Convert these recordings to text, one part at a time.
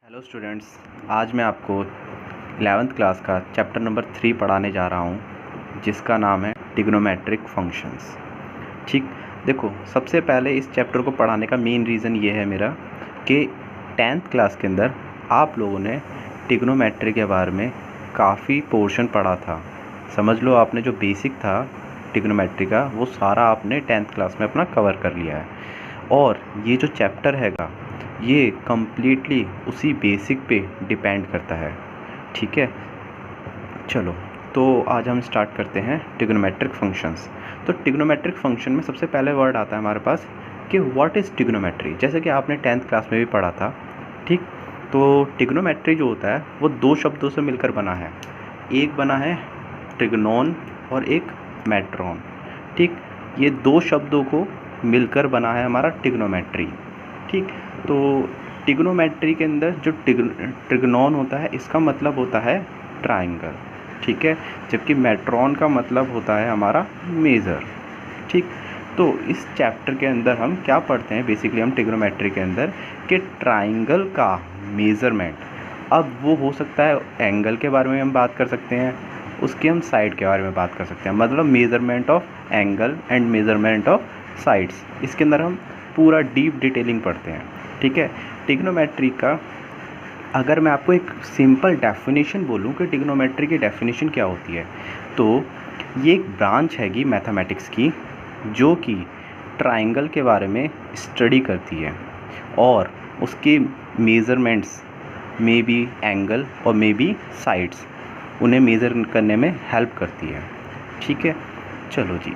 Hello students, आज मैं आपको 11th क्लास का चैप्टर नंबर 3 पढ़ाने जा रहा हूँ, जिसका नाम है ट्रिग्नोमेट्रिक फंक्शंस। ठीक, देखो, सबसे पहले इस चैप्टर को पढ़ाने का मेन रीज़न ये है मेरा कि 10th क्लास के अंदर आप लोगों ने ट्रिग्नोमेट्री के बारे में काफ़ी पोर्शन पढ़ा था। समझ लो, आपने जो बेसिक था ट्रिग्नोमेट्री का वो सारा आपने 10th क्लास में अपना कवर कर लिया है। और ये जो चैप्टर हैगा ये कम्प्लीटली उसी बेसिक पे डिपेंड करता है। ठीक है, चलो तो आज हम स्टार्ट करते हैं ट्रिग्नोमेट्रिक फंक्शंस। तो ट्रिग्नोमेट्रिक फंक्शन में सबसे पहले वर्ड आता है हमारे पास कि व्हाट इज़ ट्रिग्नोमेट्री, जैसे कि आपने 10th क्लास में भी पढ़ा था। ठीक, तो ट्रिग्नोमेट्री जो होता है वो दो शब्दों से मिलकर बना है। एक बना है ट्रिग्नोन और एक मेट्रॉन। ठीक, ये दो शब्दों को मिलकर बना है हमारा ट्रिग्नोमेट्री। ठीक, तो ट्रिग्नोमेट्री के अंदर जो ट्रिग्नोन होता है इसका मतलब होता है ट्राइंगल। ठीक है, जबकि मेट्रॉन का मतलब होता है हमारा मेज़र। ठीक, तो इस चैप्टर के अंदर हम क्या पढ़ते हैं, बेसिकली हम ट्रिग्नोमेट्री के अंदर कि ट्राइंगल का मेज़रमेंट, अब वो हो सकता है एंगल के बारे में हम बात कर सकते हैं, उसके हम साइड के बारे में बात कर सकते हैं, मतलब measurement of angle and measurement of sides. इसके अंदर हम पूरा डीप डिटेलिंग पढ़ते हैं। ठीक है, ट्रिग्नोमेट्री का अगर मैं आपको एक सिंपल डेफिनेशन बोलूं कि ट्रिग्नोमेट्री की डेफिनेशन क्या होती है, तो ये एक ब्रांच हैगी मैथमेटिक्स की जो कि ट्राइंगल के बारे में स्टडी करती है और उसके मेज़रमेंट्स में भी एंगल और में भी साइड्स उन्हें मेज़र करने में हेल्प करती है। ठीक है, चलो जी,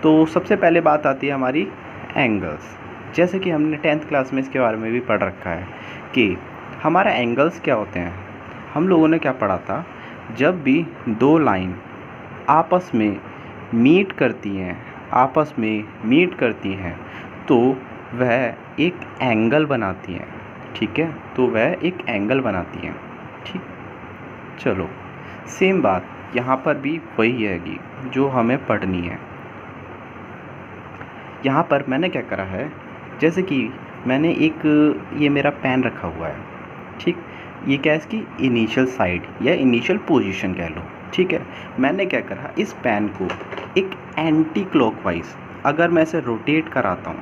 तो सबसे पहले बात आती है हमारी एंगल्स। जैसे कि हमने 10th क्लास में इसके बारे में भी पढ़ रखा है कि हमारा एंगल्स क्या होते हैं। हम लोगों ने क्या पढ़ा था, जब भी दो लाइन आपस में मीट करती हैं तो वह एक एंगल बनाती हैं। ठीक है, तो वह एक एंगल बनाती हैं। ठीक, चलो, सेम बात यहाँ पर भी वही हैगी जो हमें पढ़नी है। यहाँ पर मैंने क्या करा है, जैसे कि मैंने ये मेरा पेन रखा हुआ है। ठीक, ये क्या है, इसकी इनिशियल साइड या इनिशियल पोजीशन कह लो। ठीक है, मैंने क्या करा, इस पेन को एक एंटी क्लॉकवाइज अगर मैं इसे रोटेट कराता हूँ,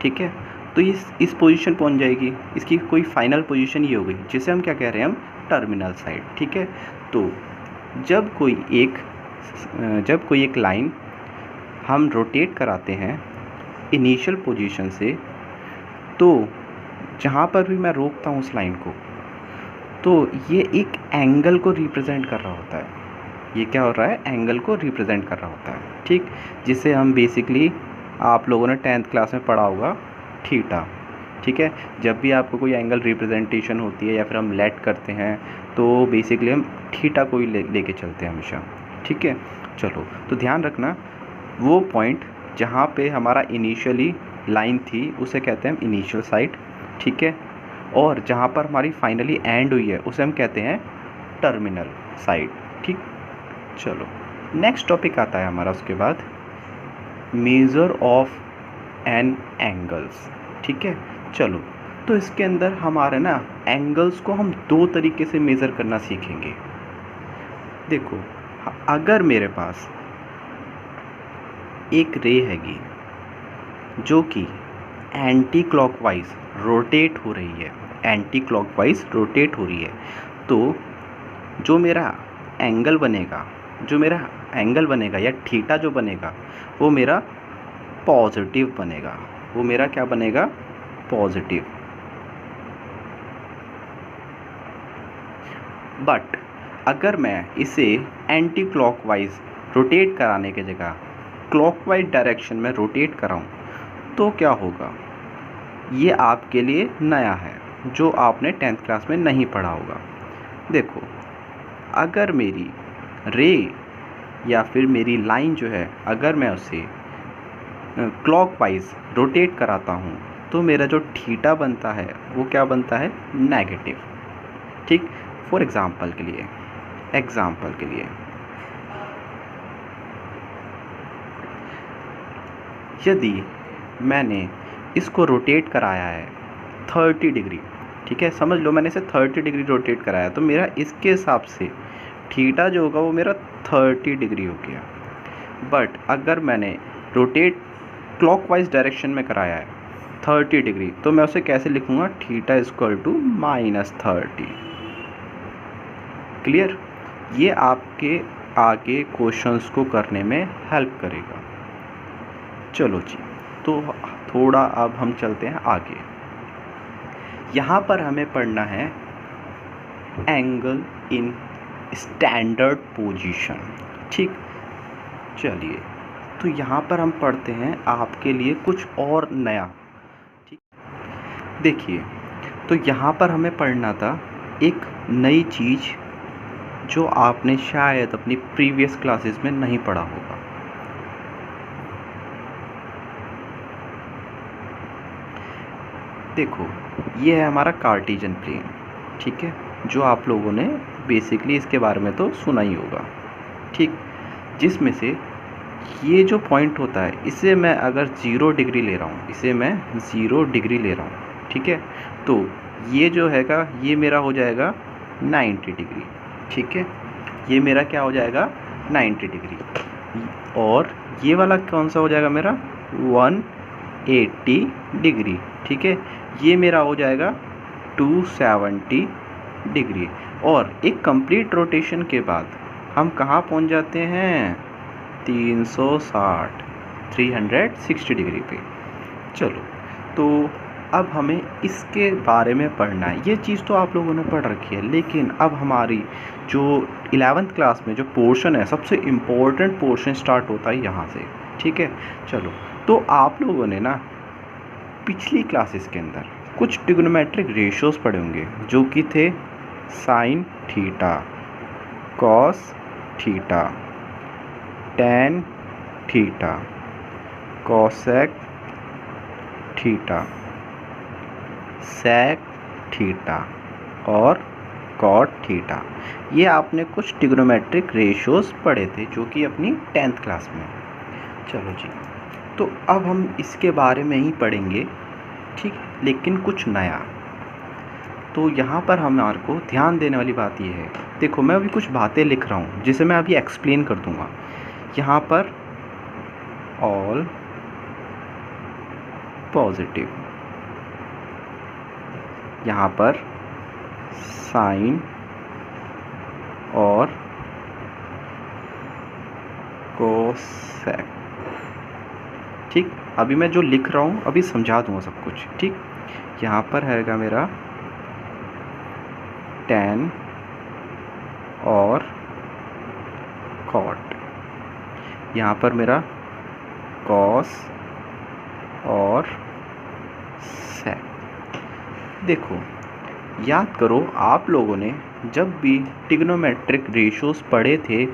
ठीक है, तो इस पोजीशन पहुँच जाएगी। इसकी कोई फाइनल पोजीशन ये हो गई, जिसे हम क्या कह रहे हैं, हम टर्मिनल साइड। ठीक है, तो जब कोई एक लाइन हम रोटेट कराते हैं इनिशियल पोजीशन से, तो जहाँ पर भी मैं रोकता हूँ उस लाइन को, तो ये एक एंगल को रिप्रेजेंट कर रहा होता है। ये क्या हो रहा है, एंगल को रिप्रेजेंट कर रहा होता है। ठीक, जिसे हम बेसिकली, आप लोगों ने 10th क्लास में पढ़ा होगा, थीटा। ठीक है, जब भी आपको कोई एंगल रिप्रेजेंटेशन होती है या फिर हम लेट करते हैं तो बेसिकली हम थीटा को ही लेके चलते हैं हमेशा। ठीक है, चलो, तो ध्यान रखना, वो पॉइंट जहाँ पे हमारा इनिशियली लाइन थी उसे कहते हैं हम इनिशियल साइड। ठीक है, और जहाँ पर हमारी फाइनली एंड हुई है उसे हम कहते हैं टर्मिनल साइड। ठीक, चलो, नेक्स्ट टॉपिक आता है हमारा उसके बाद, मेज़र ऑफ एन एंगल्स। ठीक है, चलो, तो इसके अंदर हमारे ना एंगल्स को हम दो तरीके से मेज़र करना सीखेंगे। देखो, अगर मेरे पास एक रे हैगी जो कि एंटी क्लॉकवाइज रोटेट हो रही है, तो जो मेरा एंगल बनेगा या थीटा जो बनेगा वो मेरा पॉजिटिव बनेगा। वो मेरा क्या बनेगा, पॉजिटिव। बट अगर मैं इसे एंटी क्लॉकवाइज रोटेट कराने की जगह क्लॉकवाइज डायरेक्शन में रोटेट कराऊं तो क्या होगा, ये आपके लिए नया है जो आपने 10th क्लास में नहीं पढ़ा होगा। देखो, अगर मेरी रे या फिर मेरी लाइन जो है, अगर मैं उसे क्लॉकवाइज रोटेट कराता हूँ तो मेरा जो थीटा बनता है वो क्या बनता है, नेगेटिव। ठीक, फॉर एग्ज़ाम्पल के लिए यदि मैंने इसको रोटेट कराया है 30 डिग्री, ठीक है, समझ लो मैंने इसे 30 डिग्री रोटेट कराया, तो मेरा इसके हिसाब से थीटा जो होगा वो मेरा 30 डिग्री हो गया। बट अगर मैंने रोटेट क्लॉकवाइज डायरेक्शन में कराया है 30 डिग्री, तो मैं उसे कैसे लिखूँगा, थीटा इक्वल टू -30। क्लियर? ये आपके आगे क्वेश्चंस को करने में हेल्प करेगा। चलो जी, तो थोड़ा अब हम चलते हैं आगे। यहाँ पर हमें पढ़ना है एंगल इन स्टैंडर्ड पोजीशन। ठीक, चलिए, तो यहाँ पर हम पढ़ते हैं आपके लिए कुछ और नया। ठीक, देखिए, तो यहाँ पर हमें पढ़ना था एक नई चीज़ जो आपने शायद अपनी प्रीवियस क्लासेस में नहीं पढ़ा होगा। देखो, ये है हमारा कार्टेशियन प्लेन। ठीक है, जो आप लोगों ने बेसिकली इसके बारे में तो सुना ही होगा। ठीक, जिसमें से ये जो पॉइंट होता है, इसे मैं अगर 0 डिग्री ले रहा हूँ, इसे मैं 0 डिग्री ले रहा हूँ, ठीक है, तो ये जो हैगा ये मेरा हो जाएगा 90 डिग्री। ठीक है, ये मेरा क्या हो जाएगा, 90 डिग्री। और ये वाला कौन सा हो जाएगा मेरा, 180 डिग्री। ठीक है, ये मेरा हो जाएगा 270 डिग्री। और एक कंप्लीट रोटेशन के बाद हम कहाँ पहुँच जाते हैं, 360 डिग्री पे। चलो, तो अब हमें इसके बारे में पढ़ना है। ये चीज़ तो आप लोगों ने पढ़ रखी है, लेकिन अब हमारी जो 11th क्लास में जो पोर्शन है, सबसे इम्पोर्टेंट पोर्शन स्टार्ट होता है यहाँ से। ठीक है, चलो, तो आप लोगों ने ना पिछली क्लासेस के अंदर कुछ ट्रिग्नोमेट्रिक रेशियोज़ पढ़े होंगे, जो कि थे sine theta, cos theta, tan theta, cosec theta, sec theta और कॉट थीटा। ये आपने कुछ ट्रिग्नोमेट्रिक रेशियोज़ पढ़े थे, जो कि अपनी 10th क्लास में। चलो जी, तो अब हम इसके बारे में ही पढ़ेंगे। ठीक, लेकिन कुछ नया। तो यहाँ पर हमारे को ध्यान देने वाली बात ये है, देखो मैं अभी कुछ बातें लिख रहा हूँ जिसे मैं अभी एक्सप्लेन कर दूँगा। यहाँ पर ऑल पॉजिटिव, यहाँ पर साइन और कोसेक। ठीक, अभी मैं जो लिख रहा हूँ अभी समझा दूँगा सब कुछ। ठीक, यहाँ पर हैगा मेरा टैन और कॉट, यहाँ पर मेरा कॉस और सेक। देखो, याद करो, आप लोगों ने जब भी ट्रिग्नोमेट्रिक रेशियोज़ पढ़े थे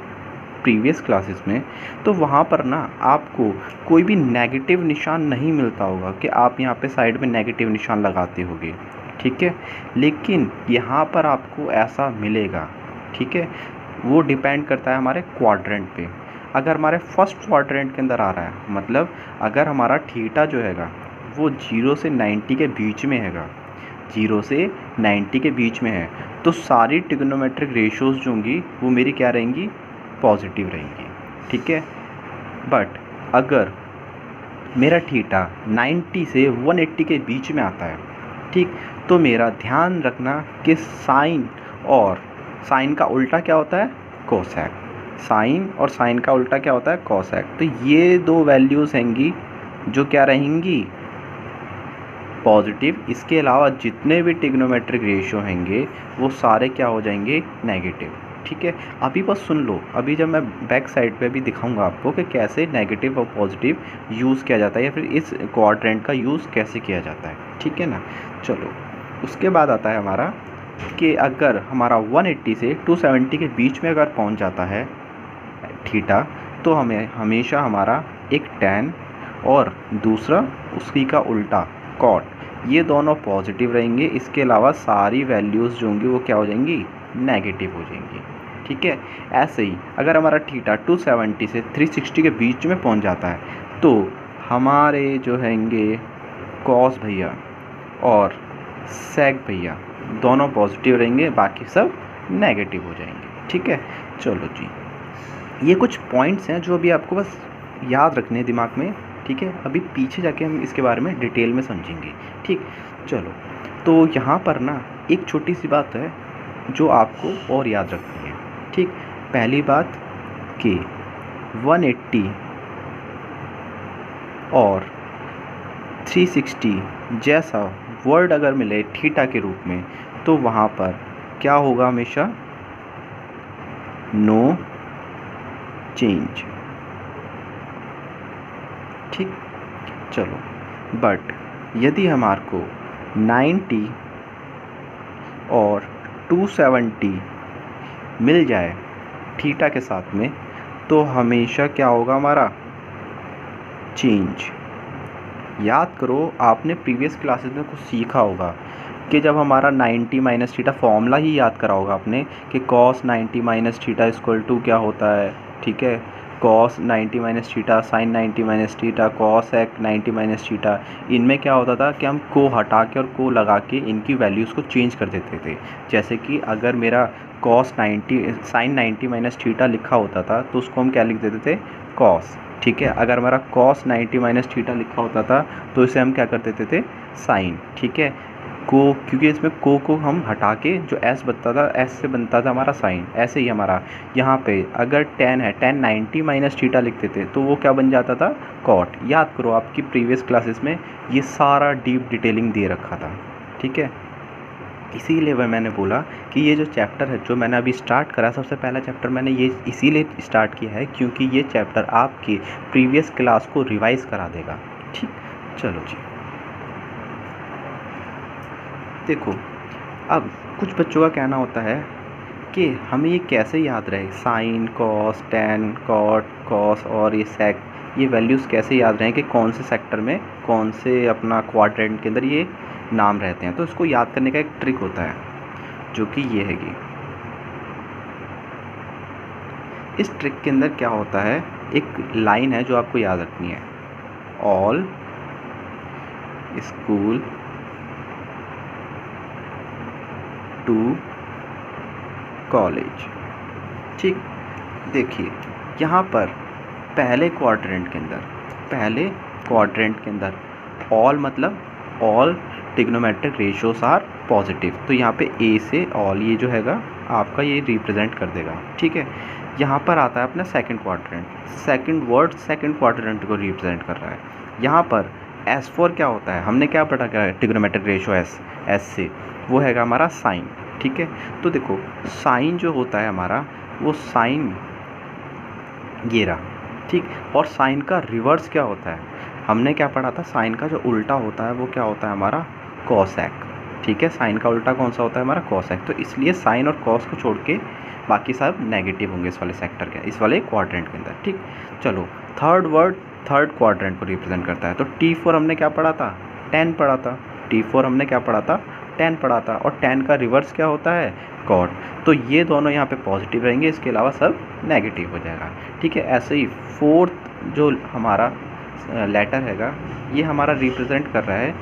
प्रीवियस क्लासेस में, तो वहाँ पर ना आपको कोई भी नेगेटिव निशान नहीं मिलता होगा कि आप यहाँ पे साइड में नेगेटिव निशान लगाते होगे। ठीक है, लेकिन यहाँ पर आपको ऐसा मिलेगा। ठीक है, वो डिपेंड करता है हमारे क्वाड्रेंट पे। अगर हमारे फर्स्ट क्वाड्रेंट के अंदर आ रहा है, मतलब अगर हमारा थीटा जो हैगा वो 0 से 90 के बीच में हैगा, 0 से 90 के बीच में है, तो सारी ट्रिग्नोमेट्रिक रेशियोज़ जो होंगी वो मेरी क्या रहेंगी, पॉजिटिव रहेंगी। ठीक है, बट अगर मेरा थीटा 90 से 180 के बीच में आता है, ठीक, तो मेरा ध्यान रखना कि साइन और साइन का उल्टा क्या होता है, कोसेक। साइन और साइन का उल्टा क्या होता है, कोसेक। तो ये दो वैल्यूज़ हैंगी जो क्या रहेंगी, पॉजिटिव। इसके अलावा जितने भी ट्रिग्नोमेट्रिक रेशियो होंगे वो सारे क्या हो जाएंगे, नेगेटिव। ठीक है, अभी बस सुन लो, अभी जब मैं बैक साइड पे भी दिखाऊंगा आपको कि कैसे नेगेटिव और पॉजिटिव यूज़ किया जाता है, या फिर इस क्वाड्रेंट का यूज़ कैसे किया जाता है। ठीक है ना, चलो, उसके बाद आता है हमारा कि अगर हमारा 180 से 270 के बीच में अगर पहुंच जाता है थीटा, तो हमें हमेशा हमारा एक टैन और दूसरा उसी का उल्टा कॉट, ये दोनों पॉजिटिव रहेंगे। इसके अलावा सारी वैल्यूज़ जो होंगी वो क्या हो जाएंगी, नेगेटिव हो जाएंगी। ठीक है, ऐसे ही अगर हमारा थीटा 270 से 360 के बीच में पहुंच जाता है, तो हमारे जो हैंगे कॉस भैया और सेक भैया दोनों पॉजिटिव रहेंगे, बाकी सब नेगेटिव हो जाएंगे। ठीक है, चलो जी, ये कुछ पॉइंट्स हैं जो अभी आपको बस याद रखने हैं दिमाग में। ठीक है, अभी पीछे जाके हम इसके बारे में डिटेल में समझेंगे। ठीक, चलो, तो यहाँ पर ना एक छोटी सी बात है जो आपको और याद रखनी है। ठीक, पहली बात कि 180 और 360 जैसा वर्ड अगर मिले थीटा के रूप में, तो वहाँ पर क्या होगा, हमेशा नो चेंज। ठीक, चलो, बट यदि हमारे को 90 और 270 मिल जाए थीटा के साथ में, तो हमेशा क्या होगा हमारा, चेंज। याद करो, आपने प्रीवियस क्लासेस में कुछ सीखा होगा कि जब हमारा 90 माइनस थीटा फॉर्मूला ही याद करा होगा आपने कि cos 90 minus theta equal to क्या होता है। ठीक है, cos 90 minus theta, sin 90 minus theta, cos sec 90 minus theta. इनमें क्या होता था कि हम को हटा के और को लगा के इनकी वैल्यूज़ को चेंज कर देते थे। जैसे कि अगर मेरा cos 90 sin 90 माइनस थीटा लिखा होता था तो उसको हम क्या लिख देते थे, cos। ठीक है, अगर हमारा cos 90 माइनस थीटा लिखा होता था तो इसे हम क्या कर देते थे, sin। ठीक है, को, क्योंकि इसमें को हम हटा के जो s बनता था, s से बनता था हमारा साइन। ऐसे ही हमारा यहाँ पे अगर tan है, tan 90 माइनस थीटा लिखते थे तो वो क्या बन जाता था, cot। याद करो, आपकी प्रीवियस क्लासेस में ये सारा डीप डिटेलिंग दे रखा था। ठीक है, इसीलिए वह मैंने बोला कि ये जो चैप्टर है जो मैंने अभी स्टार्ट करा, सबसे पहला चैप्टर मैंने ये इसीलिए स्टार्ट किया है क्योंकि ये चैप्टर आपकी प्रीवियस क्लास को रिवाइज़ करा देगा। ठीक, चलो जी, देखो, अब कुछ बच्चों का कहना होता है कि हमें ये कैसे याद रहे, sine, cos, tan, cot, cos और ये सेक, ये वैल्यूज़ कैसे याद रहें कि कौन से सेक्टर में, कौन से अपना क्वाड्रेंट के अंदर ये नाम रहते हैं। तो इसको याद करने का एक ट्रिक होता है जो कि ये है कि इस ट्रिक के अंदर क्या होता है, एक लाइन है जो आपको याद रखनी है, ऑल स्कूल टू कॉलेज। ठीक, देखिए यहाँ पर पहले क्वाड्रेंट के अंदर ऑल मतलब all trigonometric ratios are positive. तो यहाँ पे ए से ऑल ये जो हैगा आपका ये रिप्रेजेंट कर देगा। ठीक है, यहाँ पर आता है अपना सेकंड क्वाड्रेंट, सेकंड क्वाड्रेंट को रिप्रेजेंट कर रहा है। यहाँ पर S4 क्या होता है, हमने क्या पढ़ा क्या, ट्रिग्नोमेट्रिक रेशियो S से, वो हैगा हमारा साइन। ठीक है, तो देखो साइन जो होता है हमारा, वो साइन ये रहा। ठीक, और साइन का रिवर्स क्या होता है, हमने क्या पढ़ा था, साइन का जो उल्टा होता है वो क्या होता है हमारा, कॉसेक। ठीक है, साइन का उल्टा कौन सा होता है हमारा, कॉसेक। तो इसलिए साइन और कॉस को छोड़ के बाकी सब नेगेटिव होंगे इस वाले सेक्टर के, इस वाले क्वाड्रेंट के अंदर। ठीक, चलो, थर्ड क्वाड्रेंट को रिप्रेजेंट करता है। तो T4 हमने क्या पढ़ा था, 10 पढ़ा था। T4 हमने क्या पढ़ा था, 10 पढ़ा था। और 10 का रिवर्स क्या होता है, कॉट। तो ये दोनों यहाँ पे पॉजिटिव रहेंगे, इसके अलावा सब नेगेटिव हो जाएगा। ठीक है, ऐसे ही फोर्थ जो हमारा लेटर हैगा, ये हमारा रिप्रेजेंट कर रहा है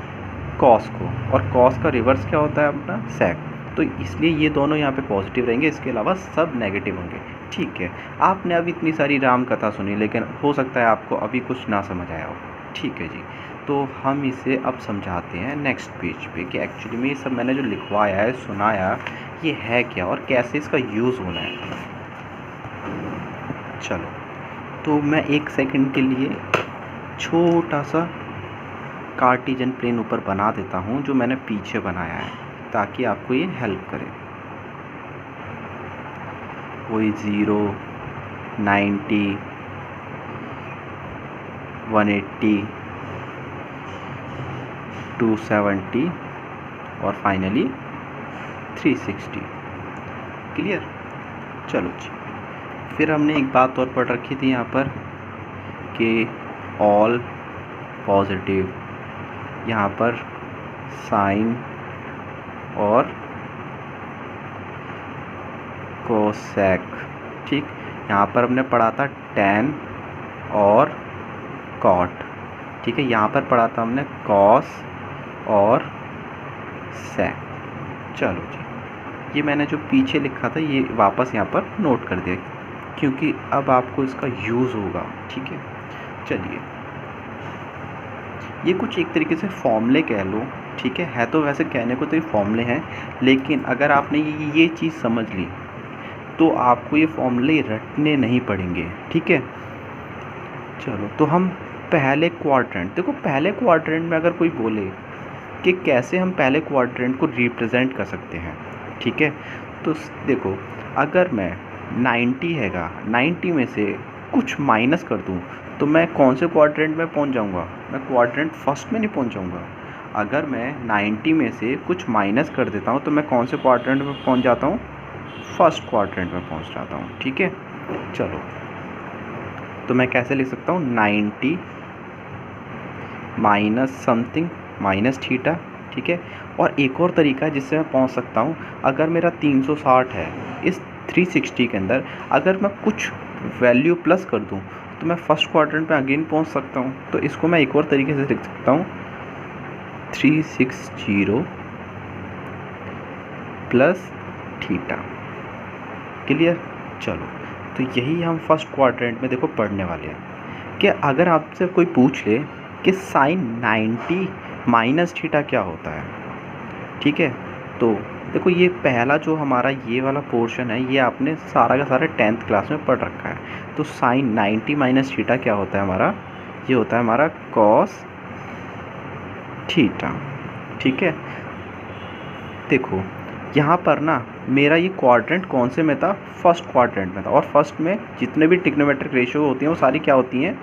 कॉस को, और कॉस का रिवर्स क्या होता है अपना, सेक। तो इसलिए ये दोनों यहाँ पे पॉजिटिव रहेंगे, इसके अलावा सब नेगेटिव होंगे। ठीक है, आपने अभी इतनी सारी राम कथा सुनी, लेकिन हो सकता है आपको अभी कुछ ना समझ आया हो। ठीक है जी, तो हम इसे अब समझाते हैं नेक्स्ट पेज पे कि एक्चुअली में ये सब मैंने जो लिखवाया है, सुनाया, ये है क्या और कैसे इसका यूज़ होना है। चलो, तो मैं एक सेकंड के लिए छोटा सा कार्टेशियन प्लेन ऊपर बना देता हूँ जो मैंने पीछे बनाया है, ताकि आपको ये हेल्प करे। वही 0, 90, 180, 270 और फाइनली 360। क्लियर? चलो जी, फिर हमने एक बात और पढ़ रखी थी यहाँ पर कि ऑल पॉजिटिव, यहाँ पर साइन और कोसेक। ठीक, यहाँ पर हमने पढ़ा था टैन और कॉट। ठीक है, यहाँ पर पढ़ा था हमने कॉस और सेक। चलो जी, ये मैंने जो पीछे लिखा था ये वापस यहाँ पर नोट कर दिया, क्योंकि अब आपको इसका यूज़ होगा। ठीक है, चलिए, ये कुछ एक तरीके से फॉर्मूले कह लो। ठीक है तो वैसे कहने को तो ये फॉर्मूले हैं, लेकिन अगर आपने ये चीज़ समझ ली तो आपको ये फॉर्मूले रटने नहीं पड़ेंगे। ठीक है, चलो, तो हम पहले क्वाड्रेंट, देखो पहले क्वाड्रेंट में अगर कोई बोले कि कैसे हम पहले क्वाड्रेंट को रिप्रेजेंट कर सकते हैं, ठीक है, तो देखो, अगर मैं 90 हैगा, 90 में से कुछ माइनस कर दूं तो मैं कौन से क्वाड्रेंट में पहुंच जाऊंगा? मैं क्वाड्रेंट फर्स्ट में नहीं पहुंच जाऊंगा। अगर मैं 90 में से कुछ माइनस कर देता हूं तो मैं कौन से क्वाड्रेंट में पहुंच जाता हूं? फर्स्ट क्वाड्रेंट में पहुंच जाता हूं। ठीक है, चलो, तो मैं कैसे लिख सकता हूँ? 90 माइनस समथिंग माइनस थीटा। ठीक है, और एक और तरीका है जिससे मैं पहुंच सकता हूं, अगर मेरा 360 है, इस 360 के अंदर अगर मैं कुछ वैल्यू प्लस कर दूं तो मैं फर्स्ट क्वाड्रेंट में अगेन पहुंच सकता हूं। तो इसको मैं एक और तरीके से लिख सकता हूं, 360 प्लस थीटा। क्लियर? चलो, तो यही हम फर्स्ट क्वाड्रेंट में देखो पढ़ने वाले हैं कि अगर आपसे कोई पूछ ले कि साइन 90 माइनस थीटा क्या होता है। ठीक है, तो देखो ये पहला जो हमारा ये वाला पोर्शन है ये आपने सारा का सारा 10th क्लास में पढ़ रखा है। तो साइन 90 माइनस थीटा क्या होता है हमारा? ये होता है हमारा कॉस थीटा। ठीक है, देखो यहाँ पर ना मेरा ये क्वाड्रेंट कौन से में था? फर्स्ट क्वाड्रेंट में था, और फर्स्ट में जितने भी ट्रिग्नोमेट्रिक रेशियो होती हैं वो सारी क्या होती हैं?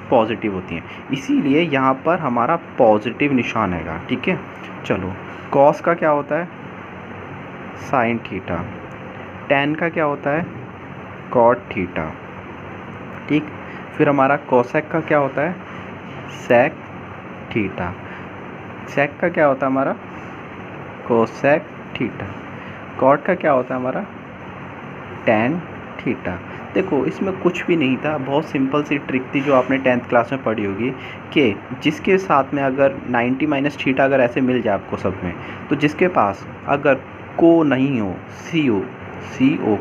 पॉजिटिव होती हैं, इसीलिए यहाँ पर हमारा पॉजिटिव निशान आएगा। ठीक है, चलो, कॉस का क्या होता है? Sine theta. टैन का क्या होता है? Cot theta. ठीक, फिर हमारा कोसेक का क्या होता है? Sec theta. सेक का क्या होता है हमारा? Cosec theta. कॉट का क्या होता है हमारा? Tan theta. देखो इसमें कुछ भी नहीं था, बहुत सिंपल सी ट्रिक थी जो आपने 10th क्लास में पढ़ी होगी कि जिसके साथ में अगर 90 माइनस थीटा अगर ऐसे मिल जाए आपको सब में, तो जिसके पास अगर को नहीं हो, सी ओ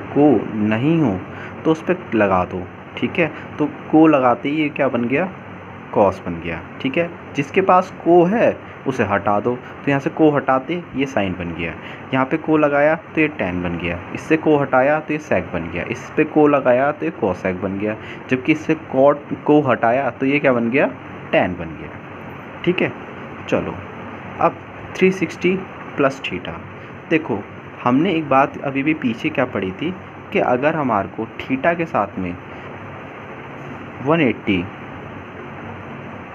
को नहीं हो तो उस पर लगा दो। ठीक है, तो को लगाते ही ये क्या बन गया? कॉस बन गया। ठीक है, जिसके पास को है उसे हटा दो, तो यहाँ से को हटाते ये साइन बन गया, यहाँ पे को लगाया तो ये टैन बन गया, इससे को हटाया तो ये सेक बन गया, इस पे को लगाया तो ये कोसेक बन गया, जबकि इससे कॉट को हटाया तो ये क्या बन गया? टैन बन गया। ठीक है, चलो, अब 360 प्लस थीटा। देखो हमने एक बात अभी भी पीछे क्या पढ़ी थी कि अगर हमारे को थीटा के साथ में 180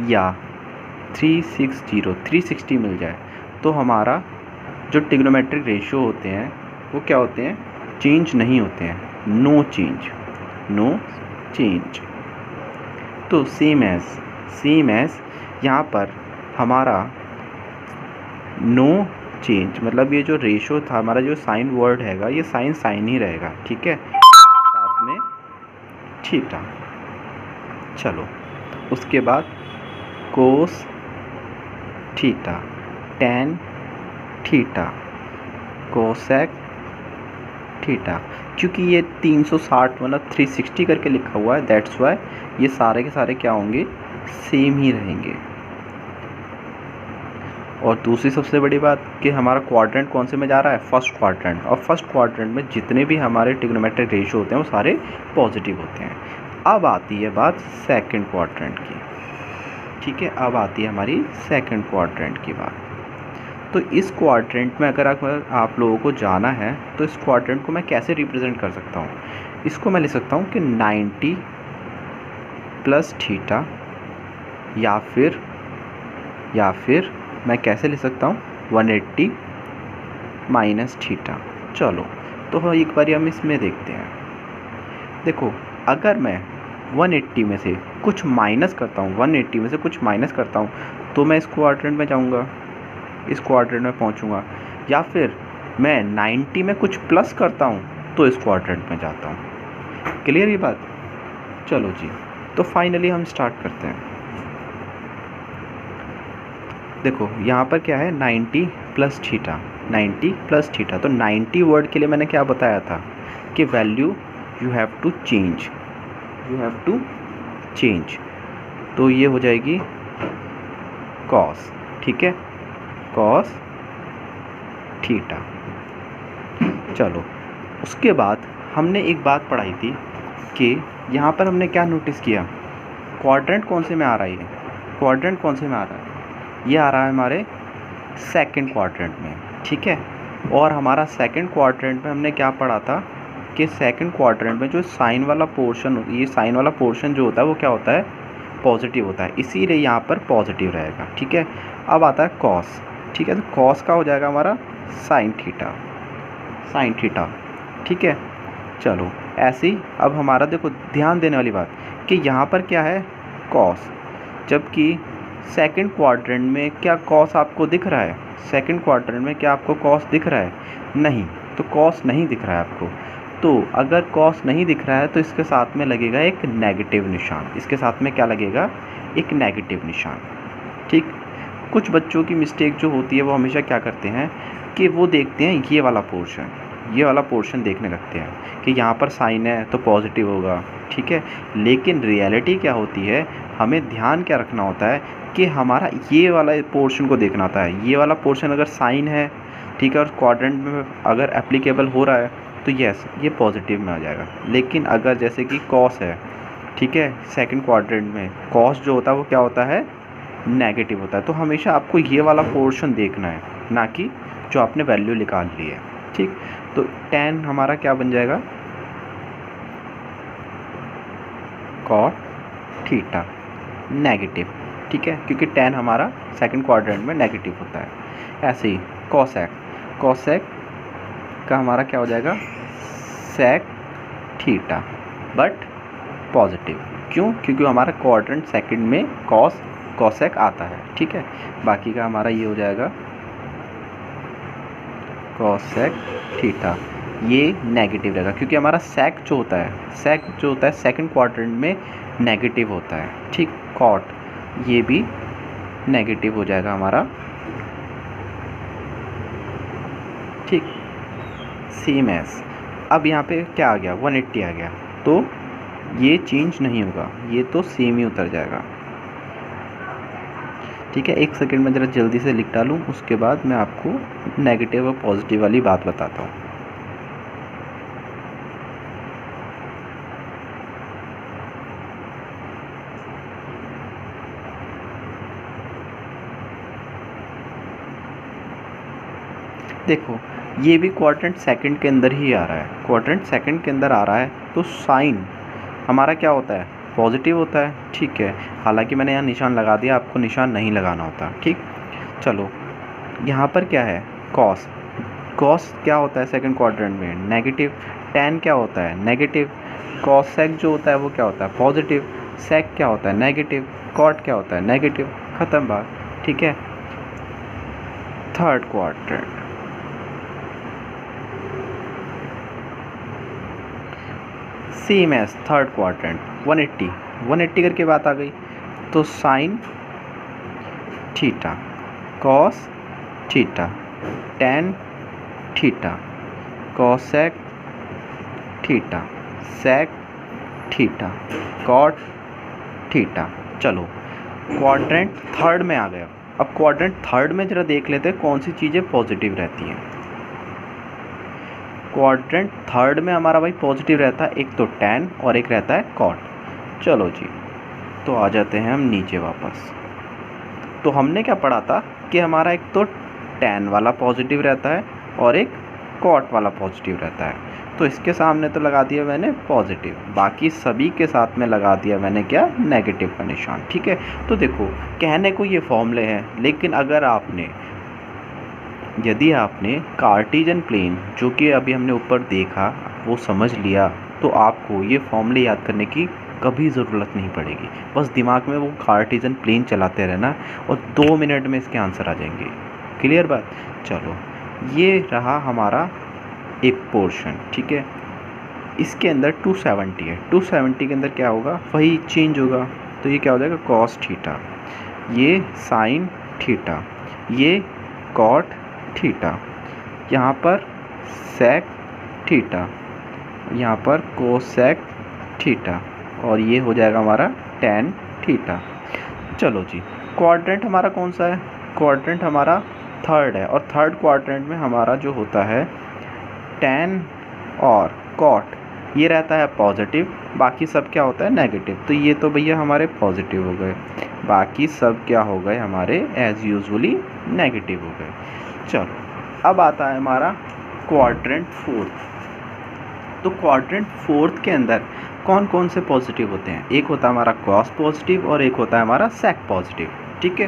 या 360 मिल जाए तो हमारा जो ट्रिग्नोमेट्रिक रेशियो होते हैं वो क्या होते हैं? चेंज नहीं होते हैं, नो चेंज। तो सेम एज यहाँ पर हमारा नो चेंज, मतलब ये जो रेशियो था हमारा, जो साइन वर्ड हैगा ये साइन ही रहेगा। ठीक है, साथ में थीटा। चलो, उसके बाद cos theta, tan theta, cosec theta. क्योंकि ये 360 मतलब 360 करके लिखा हुआ है, दैट्स वाई ये सारे के सारे क्या होंगे? सेम ही रहेंगे। और दूसरी सबसे बड़ी बात कि हमारा क्वाड्रेंट कौन से में जा रहा है? फर्स्ट क्वाड्रेंट, और फर्स्ट क्वाड्रेंट में जितने भी हमारे ट्रिग्नोमेट्रिक रेशियो होते हैं वो सारे पॉजिटिव होते हैं। अब आती है बात सेकंड क्वाड्रेंट की। ठीक है, अब आती है हमारी सेकंड क्वाड्रेंट की बात। तो इस क्वाड्रेंट में अगर आप लोगों को जाना है तो इस क्वाड्रेंट को मैं कैसे रिप्रेजेंट कर सकता हूँ? इसको मैं लिख सकता हूँ कि 90 प्लस थीटा, या फिर मैं कैसे लिख सकता हूँ? 180 माइनस थीटा। चलो, तो एक बार हम इसमें देखते हैं। देखो अगर मैं 180 में से कुछ माइनस करता हूँ, 180 में से कुछ माइनस करता हूँ तो मैं इस क्वाड्रेंट में जाऊँगा, इस क्वाड्रेंट में पहुँचूँगा, या फिर मैं 90 में कुछ प्लस करता हूँ तो इस क्वाड्रेंट में जाता हूँ। क्लियर ये बात? चलो जी, तो फाइनली हम स्टार्ट करते हैं। देखो यहाँ पर क्या है? 90 प्लस थीटा, 90 प्लस थीटा। तो 90 वर्ड के लिए मैंने क्या बताया था कि value you have to change, तो ये हो जाएगी कॉस, ठीक है, कॉस थीटा। चलो उसके बाद हमने एक बात पढ़ाई थी कि यहाँ पर हमने क्या नोटिस किया, क्वाड्रेंट कौन से में आ रहा है, क्वाड्रेंट कौन से में आ रहा है, ये आ रहा है हमारे सेकंड क्वाड्रेंट में, ठीक है। और हमारा सेकंड क्वाड्रेंट में हमने क्या पढ़ा था कि सेकंड क्वाड्रेंट में जो साइन वाला पोर्शन, ये साइन वाला पोर्शन जो होता है वो क्या होता है, पॉजिटिव होता है, इसीलिए यहाँ पर पॉजिटिव रहेगा, ठीक है। अब आता है कॉस, ठीक है, तो कॉस का हो जाएगा हमारा साइन थीटा, ठीक है। चलो ऐसे ही अब हमारा देखो ध्यान देने वाली बात कि यहाँ पर क्या है कॉस, जबकि सेकंड क्वाड्रेंट में क्या कॉस आपको दिख रहा है, सेकंड क्वाड्रेंट में क्या आपको कॉस दिख रहा है, नहीं, तो कॉस नहीं दिख रहा है आपको। तो अगर कॉस नहीं दिख रहा है तो इसके साथ में लगेगा एक नेगेटिव निशान, इसके साथ में क्या लगेगा, एक नेगेटिव निशान, ठीक। कुछ बच्चों की मिस्टेक जो होती है वो हमेशा क्या करते हैं कि वो देखते हैं ये वाला पोर्शन देखने लगते हैं कि यहाँ पर साइन है तो पॉजिटिव होगा, ठीक है। लेकिन रियलिटी क्या होती है, हमें ध्यान क्या रखना होता है कि हमारा ये वाला पोर्शन को देखना होता है, ये वाला पोर्शन अगर साइन है, ठीक है, और क्वाड्रेंट में अगर एप्लीकेबल हो रहा है तो यस ये पॉजिटिव में आ जाएगा। लेकिन अगर जैसे कि कॉस है, ठीक है, सेकंड क्वाड्रेंट में कॉस जो होता है वो क्या होता है, नेगेटिव होता है। तो हमेशा आपको ये वाला पोर्शन देखना है, ना कि जो आपने वैल्यू निकाल ली है, ठीक। तो tan हमारा क्या बन जाएगा, कॉट थीटा नेगेटिव, ठीक है, क्योंकि tan हमारा सेकंड क्वाड्रेंट में नेगेटिव होता है। ऐसे ही कॉसेक का हमारा क्या हो जाएगा, सेक थीटा बट पॉजिटिव, क्यों, क्योंकि हमारा क्वाड्रेंट सेकंड में कॉसेक आता है, ठीक है। बाकी का हमारा ये हो जाएगा कॉसेक थीटा, ये नेगेटिव रहेगा क्योंकि हमारा सेक जो होता है सेकंड क्वाड्रेंट में नेगेटिव होता है, ठीक। कॉट ये भी नेगेटिव हो जाएगा हमारा, ठीक, सेम एस। अब यहाँ पे क्या आ गया, 180 आ गया, तो ये चेंज नहीं होगा, ये तो सेम ही उतर जाएगा, ठीक है। एक सेकंड में ज़रा जल्दी से लिख डालूँ, उसके बाद मैं आपको नेगेटिव और पॉजिटिव वाली बात बताता हूँ। देखो ये भी क्वाड्रेंट सेकंड के अंदर ही आ रहा है, क्वाड्रेंट सेकंड के अंदर आ रहा है, तो साइन हमारा क्या होता है, पॉजिटिव होता है, ठीक है। हालांकि मैंने यहाँ निशान लगा दिया, आपको निशान नहीं लगाना होता, ठीक। चलो यहाँ पर क्या है, कॉस क्या होता है सेकंड क्वाड्रेंट में, नेगेटिव। tan क्या होता है, नेगेटिव। कॉसेक जो होता है वो क्या होता है, पॉजिटिव। सेक क्या होता है, नेगेटिव। कॉट क्या होता है, नेगेटिव। ख़त्म बात, ठीक है। Third quadrant, same as third quadrant, 180 करके बात आ गई, तो sine theta, cos theta, tan theta, cosec theta, sec theta, cot theta. चलो क्वाड्रेंट थर्ड में आ गया। अब क्वाड्रेंट थर्ड में ज़रा देख लेते हैं कौन सी चीज़ें पॉजिटिव रहती हैं। क्वाड्रेंट थर्ड में हमारा भाई पॉजिटिव रहता है, एक तो tan और एक रहता है कॉट। चलो जी, तो आ जाते हैं हम नीचे वापस। तो हमने क्या पढ़ा था कि हमारा एक तो tan वाला पॉजिटिव रहता है और एक कॉट वाला पॉजिटिव रहता है। तो इसके सामने तो लगा दिया मैंने पॉजिटिव, बाकी सभी के साथ में लगा दिया मैंने क्या, नेगेटिव का निशान, ठीक है। तो देखो कहने को ये फॉर्मूले हैं, लेकिन अगर यदि आपने कार्टेशियन प्लेन जो कि अभी हमने ऊपर देखा वो समझ लिया, तो आपको ये फॉर्मूले याद करने की कभी ज़रूरत नहीं पड़ेगी। बस दिमाग में वो कार्टेशियन प्लेन चलाते रहना और 2 मिनट में इसके आंसर आ जाएंगे। क्लियर बात। चलो ये रहा हमारा एक पोर्शन, ठीक है। इसके अंदर 270 है, 270 के अंदर क्या होगा, वही चेंज होगा। तो ये क्या हो जाएगा, कॉस थीटा, ये साइन थीटा, ये कॉट थीटा, यहाँ पर सेक थीटा, यहाँ पर कोसेक थीटा, और ये हो जाएगा हमारा टेन थीटा। चलो जी, क्वाड्रेंट हमारा कौन सा है? क्वाड्रेंट हमारा थर्ड है, और थर्ड क्वाड्रेंट में हमारा जो होता है टेन और कॉट, ये रहता है पॉजिटिव, बाकी सब क्या होता है नेगेटिव। तो ये तो भैया हमारे पॉजिटिव हो गए, बाकी सब क्या हो गए हमारे एज यूजुअली नेगेटिव हो गए। चलो अब आता है हमारा क्वाड्रेंट फोर्थ। तो क्वाड्रेंट फोर्थ के अंदर कौन कौन से पॉजिटिव होते हैं? एक होता है हमारा कॉस पॉजिटिव और एक होता है हमारा सेक पॉजिटिव, ठीक है।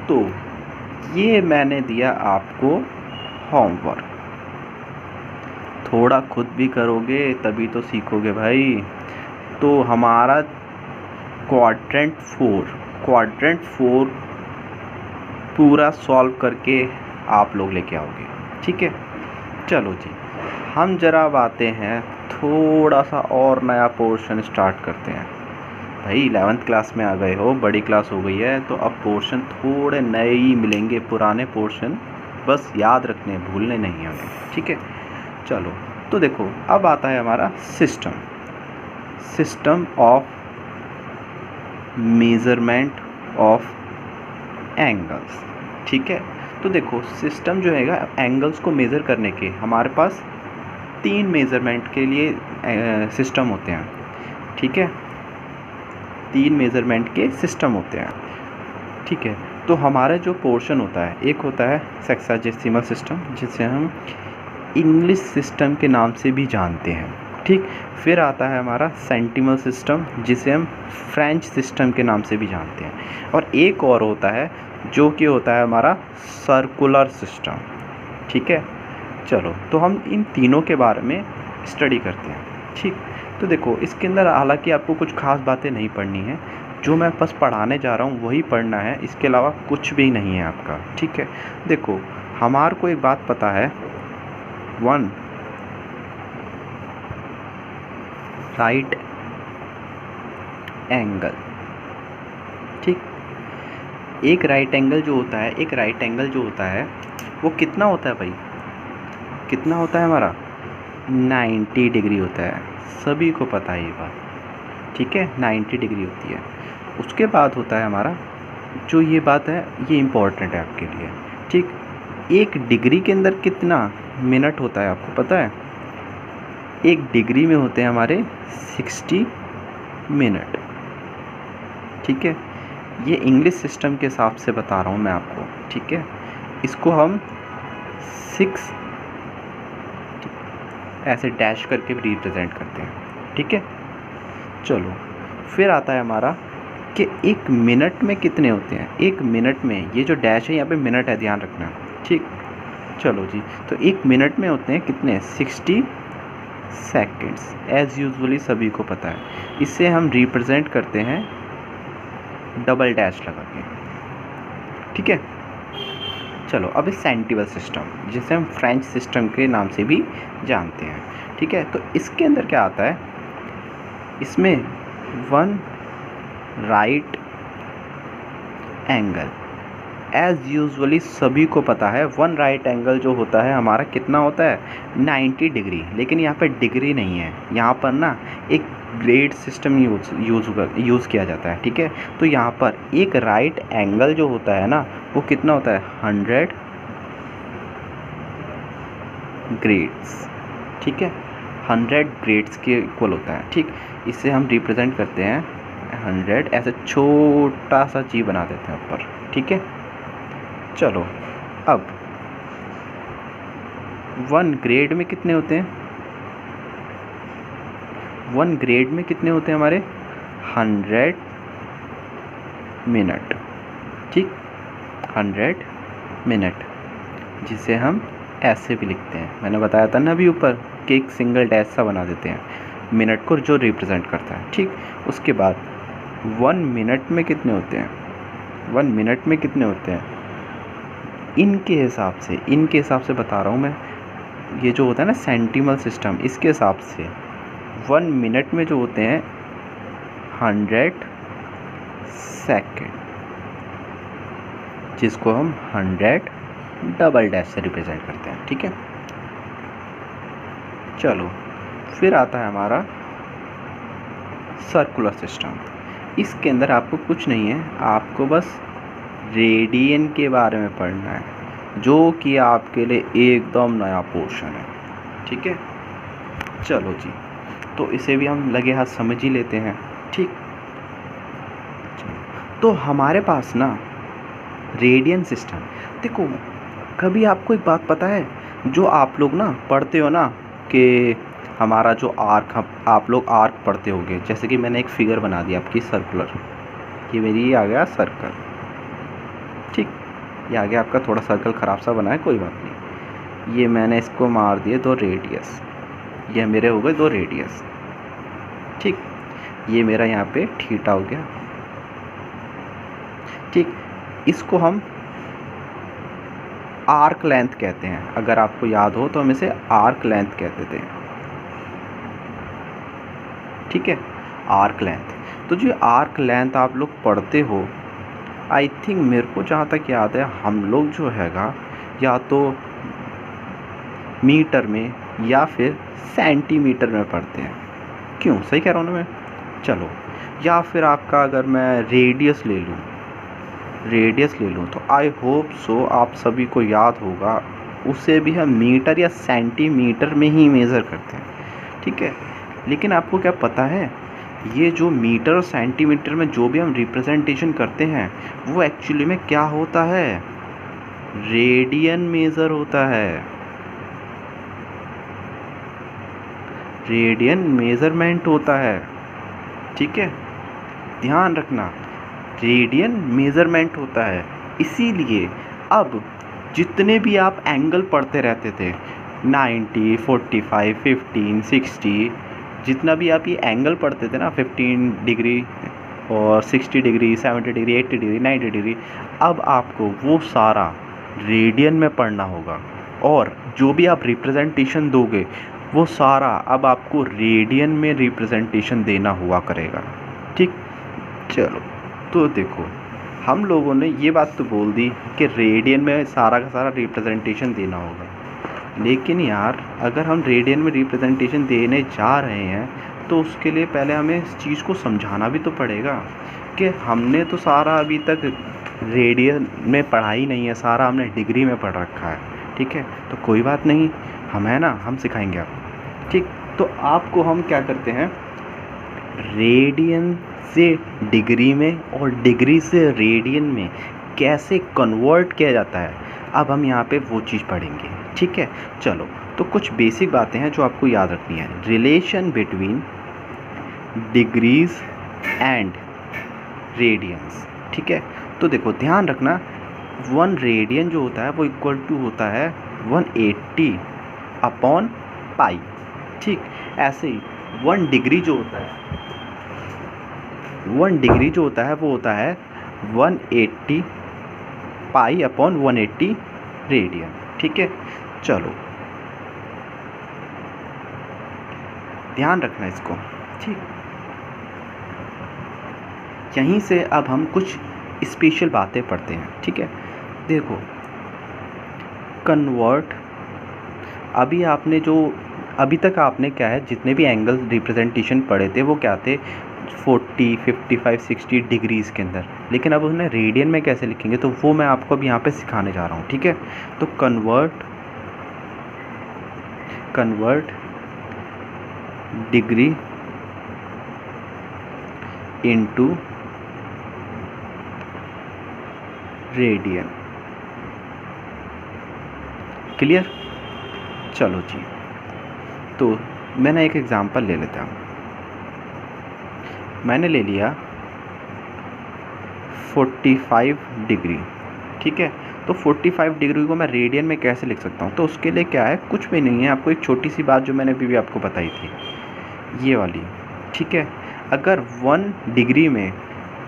तो ये मैंने दिया आपको होमवर्क, थोड़ा खुद भी करोगे तभी तो सीखोगे भाई। तो हमारा क्वाड्रेंट फोर पूरा सॉल्व करके आप लोग लेके आओगे, ठीक है। चलो जी, हम जरा अब आते हैं थोड़ा सा और नया पोर्शन स्टार्ट करते हैं। भाई 11th क्लास में आ गए हो, बड़ी क्लास हो गई है, तो अब पोर्शन थोड़े नए ही मिलेंगे, पुराने पोर्शन बस याद रखने, भूलने नहीं हमें, ठीक है। चलो तो देखो, अब आता है हमारा system of measurement of angles, ठीक है। तो देखो, सिस्टम जो है एंगल्स को मेज़र करने के हमारे पास 3 मेज़रमेंट के लिए सिस्टम होते हैं, ठीक है। 3 मेज़रमेंट के सिस्टम होते हैं, ठीक है। तो हमारा जो पोर्शन होता है, एक होता है सेक्साजेसिमल सिस्टम, जिसे हम इंग्लिश सिस्टम के नाम से भी जानते हैं, ठीक। फिर आता है हमारा सेंटिमल सिस्टम, जिसे हम फ्रेंच सिस्टम के नाम से भी जानते हैं, और एक और होता है जो कि होता है हमारा सर्कुलर सिस्टम, ठीक है। चलो तो हम इन तीनों के बारे में स्टडी करते हैं, ठीक। तो देखो, इसके अंदर हालांकि आपको कुछ खास बातें नहीं पढ़नी है, जो मैं बस पढ़ाने जा रहा हूँ वही पढ़ना है, इसके अलावा कुछ भी नहीं है आपका, ठीक है। देखो, हमारे को एक बात पता है, 1 राइट एंगल, ठीक। एक राइट एंगल जो होता है वो कितना होता है भाई? कितना होता है हमारा? 90 डिग्री होता है, सभी को पता है ये बात, ठीक है। 90 डिग्री होती है। उसके बाद होता है हमारा, जो ये बात है ये इम्पोर्टेंट है आपके लिए, ठीक। 1 डिग्री के अंदर कितना मिनट होता है आपको पता है? 1 डिग्री में होते हैं हमारे 60 मिनट, ठीक है। ये इंग्लिश सिस्टम के हिसाब से बता रहा हूँ मैं आपको, ठीक है। इसको हम 6 ऐसे डैश करके भी रिप्रेजेंट करते हैं, ठीक है। चलो फिर आता है हमारा कि 1 मिनट में कितने होते हैं? 1 मिनट में, ये जो डैश है यहाँ पे मिनट है, ध्यान रखना, ठीक। चलो जी, तो 1 मिनट में होते हैं कितने? 60 सेकेंड्स, एज़ यूजुअली सभी को पता है। इससे हम रिप्रेजेंट करते हैं डबल डैश लगा के, ठीक है। चलो अब इस सेंटिमल सिस्टम, जिसे हम फ्रेंच सिस्टम के नाम से भी जानते हैं, ठीक है। तो इसके अंदर क्या आता है? इसमें 1 राइट एंगल, एज़ यूजुअली सभी को पता है 1 राइट एंगल जो होता है हमारा कितना होता है? 90 डिग्री। लेकिन यहाँ पर डिग्री नहीं है, यहाँ पर ना एक ग्रेड सिस्टम यूज़ किया जाता है, ठीक है। तो यहाँ पर एक राइट एंगल जो होता है ना, वो कितना होता है? 100 ग्रेड्स, ठीक है। 100 ग्रेड्स के इक्वल होता है, ठीक। इसे हम रिप्रेजेंट करते हैं 100, ऐसे छोटा सा जी बना देते हैं ऊपर, ठीक है। चलो अब 1 ग्रेड में कितने होते हैं? 1 ग्रेड में कितने होते हैं हमारे? 100 मिनट, ठीक। 100 मिनट, जिसे हम ऐसे भी लिखते हैं, मैंने बताया था ना अभी ऊपर कि एक सिंगल डैश सा बना देते हैं मिनट को, जो रिप्रेजेंट करता है, ठीक। उसके बाद 1 मिनट में कितने होते हैं? 1 मिनट में कितने होते हैं? इनके हिसाब से बता रहा हूँ मैं, ये जो होता है ना सेंटिमल सिस्टम, इसके हिसाब से 1 मिनट में जो होते हैं 100 सेकेंड, जिसको हम 100 डबल डैश से रिप्रेजेंट करते हैं। ठीक है, चलो फिर आता है हमारा सर्कुलर सिस्टम। इसके अंदर आपको कुछ नहीं है, आपको बस रेडियन के बारे में पढ़ना है, जो कि आपके लिए एकदम नया पोर्शन है। ठीक है, चलो जी, तो इसे भी हम लगे हाथ समझ ही लेते हैं। ठीक, तो हमारे पास ना रेडियन सिस्टम, देखो कभी आपको एक बात पता है, जो आप लोग ना पढ़ते हो ना कि हमारा जो आर्क, आप लोग आर्क पढ़ते होगे, जैसे कि मैंने एक फिगर बना दी आपकी सर्कुलर, ये मेरी आ गया सर्कल। ठीक, ये आगे आपका थोड़ा सर्कल ख़राब सा बना है, कोई बात नहीं। ये मैंने इसको मार दिए 2 रेडियस, ये मेरे हो गए 2 रेडियस। ठीक, ये मेरा यहाँ पे थीटा हो गया। ठीक, इसको हम आर्क लेंथ कहते हैं, अगर आपको याद हो तो हम इसे आर्क लेंथ कहते थे। ठीक है, आर्क लेंथ। तो जो आर्क लेंथ आप लोग पढ़ते हो, आई थिंक मेरे को जहाँ तक याद है, हम लोग जो हैगा या तो मीटर में या फिर सेंटीमीटर में पढ़ते हैं। क्यों, सही कह रहा हूँ ना मैं? चलो, या फिर आपका अगर मैं रेडियस ले लूँ तो आई होप सो आप सभी को याद होगा, उसे भी हम मीटर या सेंटीमीटर में ही मेज़र करते हैं। ठीक है, लेकिन आपको क्या पता है, ये जो मीटर और सेंटीमीटर में जो भी हम रिप्रेजेंटेशन करते हैं, वो एक्चुअली में क्या होता है, रेडियन मेज़र होता है, रेडियन मेज़रमेंट होता है। ठीक है, ध्यान रखना, रेडियन मेज़रमेंट होता है। इसीलिए अब जितने भी आप एंगल पढ़ते रहते थे, 90, 45, 15, 60, जितना भी आप ये एंगल पढ़ते थे ना, 15 डिग्री और 60 डिग्री, 70 डिग्री, 80 डिग्री, 90 डिग्री, अब आपको वो सारा रेडियन में पढ़ना होगा, और जो भी आप रिप्रेजेंटेशन दोगे वो सारा अब आपको रेडियन में रिप्रेजेंटेशन देना हुआ करेगा। ठीक, चलो, तो देखो हम लोगों ने ये बात तो बोल दी कि रेडियन में सारा का सारा रिप्रेजेंटेशन देना होगा, लेकिन यार अगर हम रेडियन में रिप्रेजेंटेशन देने जा रहे हैं तो उसके लिए पहले हमें इस चीज़ को समझाना भी तो पड़ेगा कि हमने तो सारा अभी तक रेडियन में पढ़ा ही नहीं है, सारा हमने डिग्री में पढ़ रखा है। ठीक है, तो कोई बात नहीं, हम है ना, हम सिखाएंगे आपको। ठीक, तो आपको हम क्या करते हैं, रेडियन से डिग्री में और डिग्री से रेडियन में कैसे कन्वर्ट किया जाता है, अब हम यहाँ पे वो चीज़ पढ़ेंगे। ठीक है, चलो, तो कुछ बेसिक बातें हैं जो आपको याद रखनी है। Relation between degrees and radians. ठीक है, तो देखो ध्यान रखना, 1 रेडियन जो होता है वो इक्वल टू होता है 180 अपॉन पाई। ठीक, ऐसे ही 1 डिग्री जो होता है, 1 डिग्री जो होता है वो होता है 180 पाई अपॉन 180 रेडियन। ठीक है, चलो ध्यान रखना इसको। ठीक, यहीं से अब हम कुछ स्पेशल बातें पढ़ते हैं। ठीक है, देखो कन्वर्ट, अभी आपने जो अभी तक आपने क्या है, जितने भी एंगल रिप्रेजेंटेशन पढ़े थे वो क्या थे, 40, 55, 60 डिग्रीज़ के अंदर, लेकिन अब उन्हें रेडियन में कैसे लिखेंगे तो वो मैं आपको अब यहाँ पे सिखाने जा रहा हूँ। ठीक है, तो convert degree into radian. Clear? चलो जी, तो मैंने एक एग्ज़ाम्पल ले लेता हूँ। मैंने ले लिया 45 डिग्री। ठीक है, तो 45 डिग्री को मैं रेडियन में कैसे लिख सकता हूँ, तो उसके लिए क्या है, कुछ भी नहीं है, आपको एक छोटी सी बात जो मैंने अभी भी आपको बताई थी, ये वाली। ठीक है, अगर 1 डिग्री में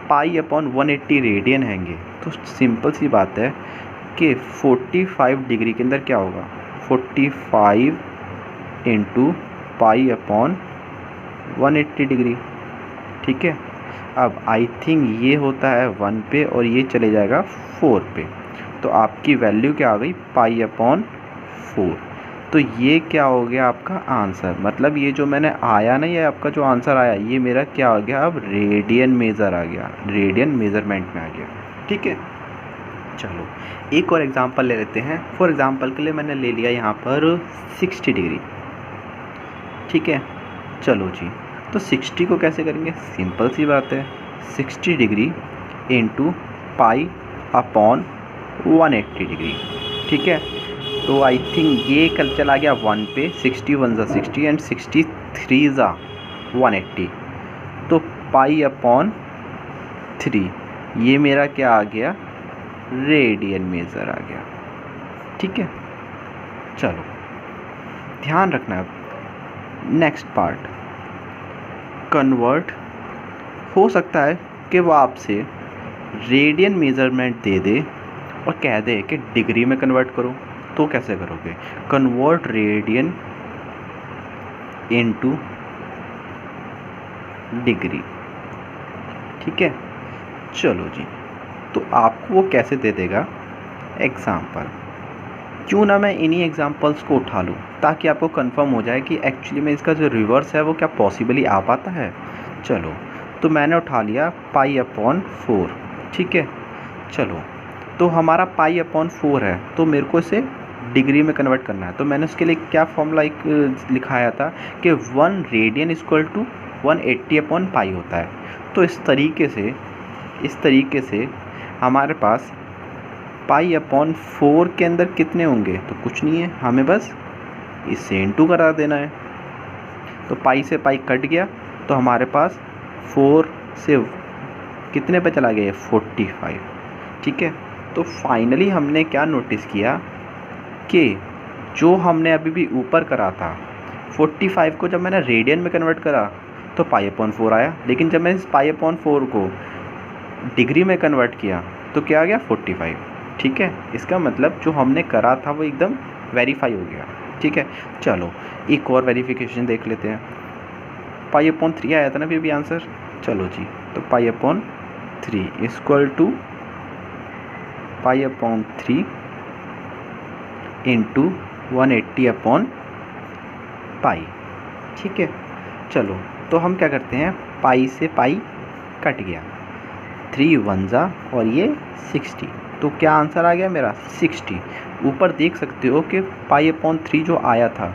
पाई अपॉन 180 रेडियन हैंगे, तो सिंपल सी बात है कि 45 डिग्री के अंदर क्या होगा, 45 इंटू पाई अपॉन 180 डिग्री। ठीक है, अब आई थिंक ये होता है 1 पे और ये चले जाएगा 4 पे। तो आपकी वैल्यू क्या आ गई, पाई अपॉन 4। तो ये क्या हो गया आपका आंसर, मतलब ये जो मैंने आया ना, ये आपका जो आंसर आया ये मेरा क्या हो गया, अब रेडियन मेज़र आ गया, रेडियन मेज़रमेंट में आ गया। ठीक है, चलो एक और एग्जांपल ले लेते हैं। फॉर एग्जांपल के लिए मैंने ले लिया यहाँ पर 60 डिग्री। ठीक है, चलो जी, तो 60 को कैसे करेंगे, सिंपल सी बात है, 60 degree into pi upon 180 degree. ठीक है, तो आई थिंक ये कल चला गया 1 पे, 60 1 ज़ा 60 एंड 63 ज़ा 180, तो पाई अपॉन 3, ये मेरा क्या आ गया, रेडियन मेज़र आ गया। ठीक है, चलो ध्यान रखना। नेक्स्ट पार्ट, कन्वर्ट, हो सकता है कि वो आपसे रेडियन मेज़रमेंट दे दे और कह दे कि डिग्री में कन्वर्ट करो, तो कैसे करोगे, कन्वर्ट रेडियन इनटू डिग्री। ठीक है, चलो जी, तो आपको वो कैसे दे देगा, एग्ज़ाम्पल, क्यों ना मैं इन्हीं एग्जांपल्स को उठा लूँ ताकि आपको कंफर्म हो जाए कि एक्चुअली में इसका जो रिवर्स है वो क्या पॉसिबली आ पाता है। चलो, तो मैंने उठा लिया पाई अपॉन 4। ठीक है, चलो, तो हमारा पाई अपॉन 4 है, तो मेरे को इसे डिग्री में कन्वर्ट करना है। तो मैंने उसके लिए क्या फॉर्मूला एक लिखाया था कि 1 radian equal to 180 upon pi होता है। तो इस तरीके से हमारे पास पाई अपॉन 4 के अंदर कितने होंगे, तो कुछ नहीं है, हमें बस इससे इंटू करा देना है। तो पाई से पाई कट गया, तो हमारे पास 4 से कितने पे चला गया, 45। ठीक है, तो फाइनली हमने क्या नोटिस किया कि जो हमने अभी भी ऊपर करा था 45 को जब मैंने रेडियन में कन्वर्ट करा तो पाई अपॉन 4 आया, लेकिन जब मैंने इस पाई अपॉन 4 को डिग्री में कन्वर्ट किया तो क्या आ गया, 45। ठीक है, इसका मतलब जो हमने करा था वो एकदम वेरीफाई हो गया। ठीक है, चलो एक और वेरिफिकेशन देख लेते हैं। पाई अपॉन 3 आया था ना फिर भी आंसर, चलो जी, तो pi upon 3 equal to pi upon 3 into 180 upon pi. ठीक है, चलो, तो हम क्या करते हैं, पाई से पाई कट गया, 3 1 ज़ा और ये 60, तो क्या आंसर आ गया मेरा, 60। ऊपर देख सकते हो कि पाई अपॉन 3 जो आया था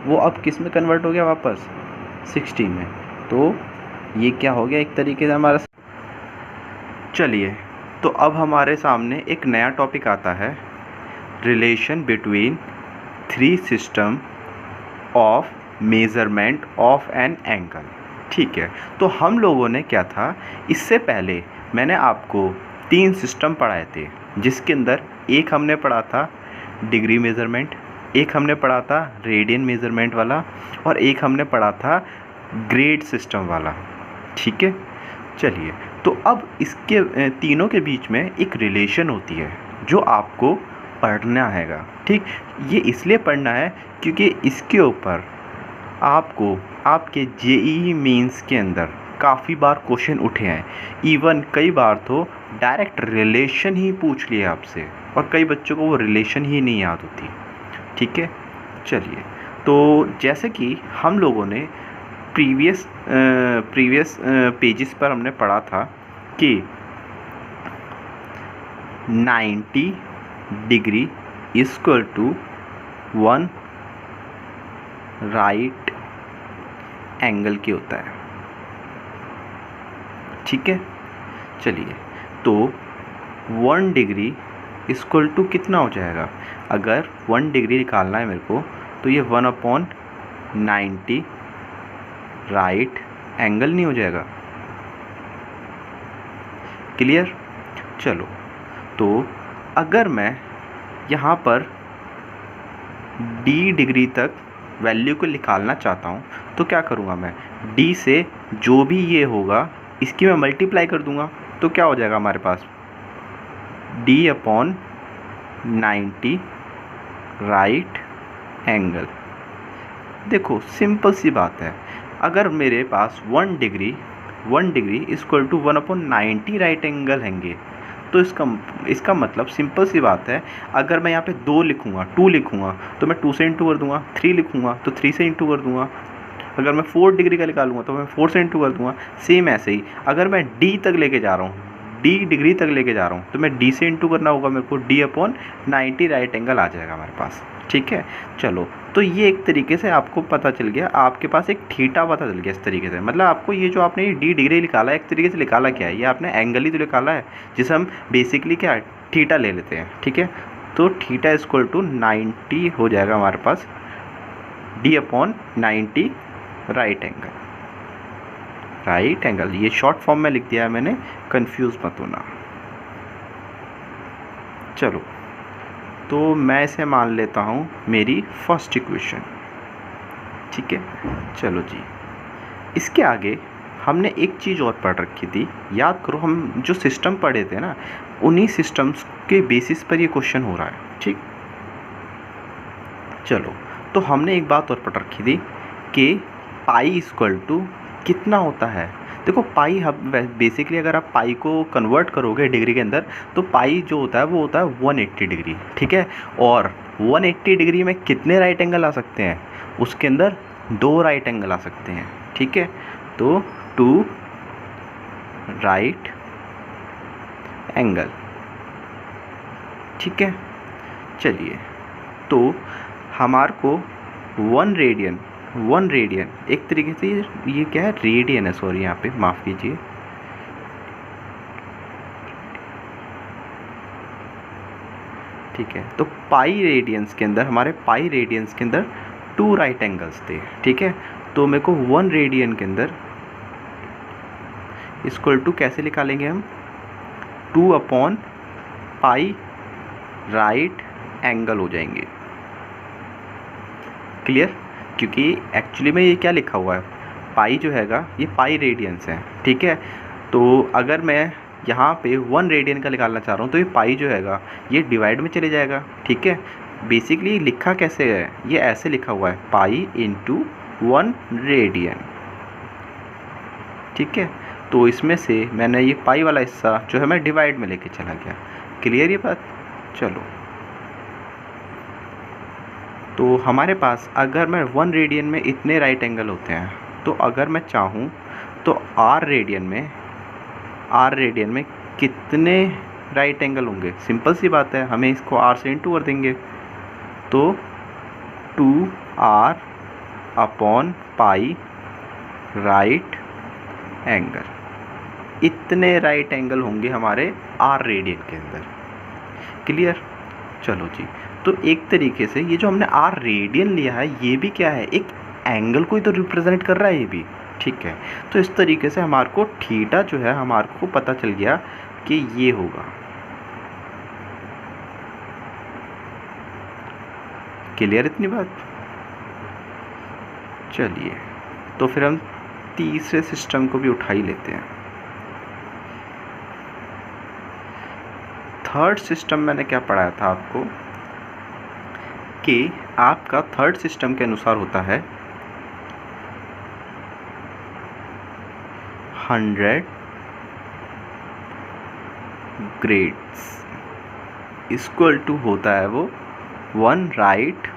वो अब किस में कन्वर्ट हो गया, वापस 60 में। तो ये क्या हो गया, एक तरीके से हमारा। चलिए, तो अब हमारे सामने एक नया टॉपिक आता है, relation between 3 system of measurement of an angle. ठीक है, तो हम लोगों ने क्या था, इससे पहले मैंने आपको 3 सिस्टम पढ़ाए थे, जिसके अंदर एक हमने पढ़ा था डिग्री मेज़रमेंट, एक हमने पढ़ा था रेडियन मेज़रमेंट वाला, और एक हमने पढ़ा था ग्रेड सिस्टम वाला। ठीक है, चलिए, तो अब इसके तीनों के बीच में एक रिलेशन होती है जो आपको पढ़ना हैगा। ठीक, ये इसलिए पढ़ना है क्योंकि इसके ऊपर आपको आपके जेईई मेंस के अंदर काफ़ी बार क्वेश्चन उठे हैं। इवन कई बार तो डायरेक्ट रिलेशन ही पूछ लिया आपसे, और कई बच्चों को वो रिलेशन ही नहीं याद होती। ठीक है, चलिए, तो जैसे कि हम लोगों ने प्रीवियस पेजेस पर हमने पढ़ा था कि 90 degree equal to 1 right angle की होता है। ठीक है, चलिए, तो 1 डिग्री इक्वल टू कितना हो जाएगा, अगर 1 डिग्री निकालना है मेरे को, तो ये 1/90 राइट एंगल नहीं हो जाएगा। क्लियर, चलो, तो अगर मैं यहाँ पर d डिग्री तक वैल्यू को निकालना चाहता हूँ तो क्या करूँगा, मैं d से जो भी ये होगा इसकी मैं मल्टीप्लाई कर दूँगा, तो क्या हो जाएगा हमारे पास, d/90 राइट एंगल। देखो सिंपल सी बात है, अगर मेरे पास 1 degree equal to 1/90 right angle हैंगे, तो इसका मतलब सिंपल सी बात है, अगर मैं यहाँ पे 2 लिखूँगा, 2 लिखूँगा तो मैं 2 से इंटू कर दूँगा, 3 लिखूँगा तो 3 से इंटू कर दूँगा, अगर मैं 4 डिग्री का निकालूंगा तो मैं 4 से इंटू कर दूँगा। सेम ऐसे ही अगर मैं डी तक लेके जा रहा हूँ, डी डिग्री तक लेके जा रहा हूँ, तो मैं डी से इंटू करना होगा मेरे को, d/90 राइट एंगल आ जाएगा हमारे पास। ठीक है, चलो तो ये एक तरीके से आपको पता चल गया, आपके पास एक थीटा पता चल गया इस तरीके से। मतलब आपको ये जो आपने ये डी डिग्री निकाला है, एक तरीके से निकाला क्या है, ये आपने एंगल ही तो निकाला है, जिसे हम बेसिकली क्या थीटा ले लेते हैं। ठीक है, तो थीटा इक्वल टू 90 हो जाएगा हमारे पास d/90 राइट एंगल। ये शॉर्ट फॉर्म में लिख दिया है मैंने, कंफ्यूज मत होना। चलो तो मैं इसे मान लेता हूँ मेरी फर्स्ट इक्वेशन। ठीक है, चलो जी, इसके आगे हमने एक चीज़ और पढ़ रखी थी, याद करो हम जो सिस्टम पढ़े थे ना, उन्हीं सिस्टम्स के बेसिस पर ये क्वेश्चन हो रहा है। ठीक, चलो तो हमने एक बात और पढ़ रखी थी कि पाई इक्वल टू कितना होता है। देखो पाई हम बेसिकली अगर आप पाई को कन्वर्ट करोगे डिग्री के अंदर, तो पाई जो होता है वो होता है 180 डिग्री। ठीक है, और 180 डिग्री में कितने राइट एंगल आ सकते हैं, उसके अंदर 2 राइट एंगल आ सकते हैं। ठीक है, तो 2 राइट एंगल। ठीक है, चलिए तो हमारे को 1 रेडियन एक तरीके से ये क्या है, रेडियन है, सॉरी यहाँ पे माफ़ कीजिए। ठीक है, तो पाई रेडियंस के अंदर, हमारे पाई रेडियंस के अंदर 2 राइट एंगल्स थे। ठीक है, तो मेरे को 1 रेडियन के अंदर इक्वल टू कैसे निकालेंगे हम, 2/पाई राइट एंगल हो जाएंगे। क्लियर, क्योंकि एक्चुअली में ये क्या लिखा हुआ है, पाई जो हैगा ये पाई रेडियंस है। ठीक है, तो अगर मैं यहाँ पे 1 रेडियन का निकालना चाह रहा हूँ तो ये पाई जो हैगा ये डिवाइड में चले जाएगा। ठीक है, बेसिकली लिखा कैसे है, ये ऐसे लिखा हुआ है, पाई इंटू 1 रेडियन। ठीक है, तो इसमें से मैंने ये पाई वाला हिस्सा जो है मैं डिवाइड में लेके चला गया। क्लियर ये बात, चलो तो हमारे पास अगर मैं 1 रेडियन में इतने राइट एंगल होते हैं, तो अगर मैं चाहूँ तो r रेडियन में कितने राइट एंगल होंगे। सिंपल सी बात है, हमें इसको r से इंटू कर देंगे, तो 2r/पाई राइट एंगल, इतने राइट एंगल होंगे हमारे r रेडियन के अंदर। क्लियर, चलो जी, तो एक तरीके से ये जो हमने r रेडियन लिया है, ये भी क्या है, एक एंगल को ही तो रिप्रेजेंट कर रहा है ये भी। ठीक है, तो इस तरीके से हमारे को थीटा जो है हमारे को पता चल गया कि ये होगा। क्लियर इतनी बात, चलिए तो फिर हम तीसरे सिस्टम को भी उठा ही लेते हैं। थर्ड सिस्टम मैंने क्या पढ़ाया था आपको कि आपका थर्ड सिस्टम के अनुसार होता है 100 ग्रेड्स इक्वल टू होता है वो 1 राइट